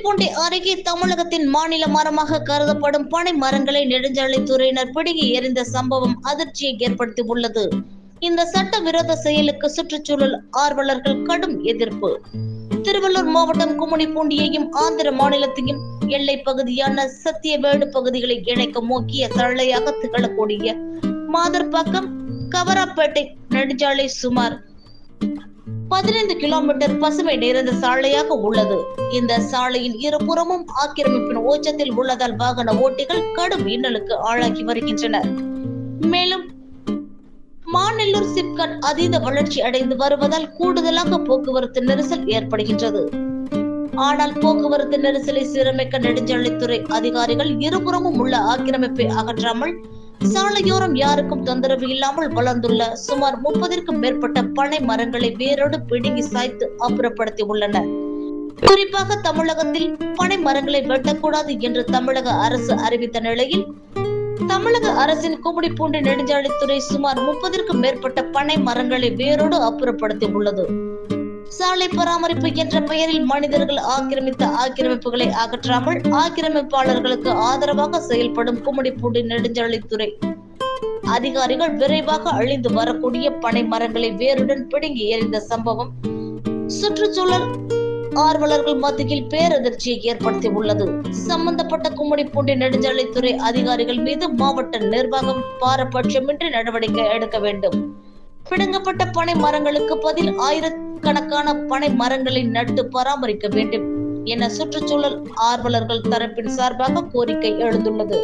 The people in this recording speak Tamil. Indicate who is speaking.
Speaker 1: கும்மிடிப்பூண்டி அருகே தமிழகத்தின் மாநில மரமாக கருதப்படும் பனை மரங்களை நெடுஞ்சாலைத்துறையினர் பிடுங்கி எறிந்த சம்பவம் அதிர்ச்சியை ஏற்படுத்தி உள்ளது. இந்த சட்டவிரோத செயலுக்கு சுற்றுச்சூழல் ஆர்வலர்கள் கடும் எதிர்ப்பு. திருவள்ளூர் மாவட்டம் கும்மிடிப்பூண்டியையும் ஆந்திர மாநிலத்தையும் எல்லை பகுதியான சத்தியவேடு பகுதிகளை இணைக்கும் முக்கிய சாலையாக திகழக்கூடிய மாதர்பாக்கம் கவராப்பேட்டை நெடுஞ்சாலை சுமார் 15 கிலோமீட்டர் பசுமை நிறைந்த சாலையாக உள்ளது. இந்த சாலையின் இருபுறமும் ஆக்கிரமிப்பின் உச்சத்தில் உள்ளதால் வாகன ஓட்டிகள் கடும் இன்னலுக்கு ஆளாகி வருகின்றனர். மேலும் மாநெல்லூர் சிப்காட் அதீத வளர்ச்சி அடைந்து வருவதால் கூடுதலாக போக்குவரத்து நெரிசல் ஏற்படுகின்றது. ஆனால் போக்குவரத்து நெரிசலை சீரமைக்க நெடுஞ்சாலைத்துறை அதிகாரிகள் இருபுறமும் உள்ள ஆக்கிரமிப்பை அகற்றாமல் சாலையோரம் யாருக்கும் தொந்தரவு இல்லாமல் வளர்ந்துள்ள சுமார் 30க்கும் மேற்பட்ட பனை மரங்களை வேரோடு பிடுங்கி சாய்த்து அப்புறப்படுத்தி உள்ளனர். குறிப்பாக தமிழகத்தில் பனை மரங்களை வெட்டக்கூடாது என்று தமிழக அரசு அறிவித்த நிலையில் தமிழக அரசின் கும்மிடிப்பூண்டி நெடுஞ்சாலைத்துறை சுமார் 30க்கும் மேற்பட்ட பனை மரங்களை வேரோடு அப்புறப்படுத்தி உள்ளது. சாலை பராமரிப்பு என்ற பெயரில் மனிதர்கள் ஆக்கிரமித்த ஆக்கிரமிப்புகளை அகற்றாமல் ஆக்கிரமிப்பாளர்களுக்கு ஆதரவாக செயல்படும் கும்மிடிப்பூண்டி நெடுஞ்சாலைத்துறை அதிகாரிகள் விரைவாக அழிந்து வரக்கூடிய பனை மரங்களை வேருடன் பிடுங்கி எறிந்த சம்பவம் சுற்றுச்சூழல் ஆர்வலர்கள் மத்தியில் பேரதிர்ச்சியை ஏற்படுத்தி உள்ளது. சம்பந்தப்பட்ட கும்மிடிப்பூண்டி நெடுஞ்சாலைத்துறை அதிகாரிகள் மீது மாவட்ட நிர்வாகம் பாரபட்சமின்றி நடவடிக்கை எடுக்க வேண்டும். பிடுங்கப்பட்ட பனை மரங்களுக்கு பதில் ஆயிரக்கணக்கான பனை மரங்களை நட்டு பராமரிக்க வேண்டும் என சுற்றுச்சூழல் ஆர்வலர்கள் தரப்பின் சார்பாக கோரிக்கை எழுந்துள்ளது.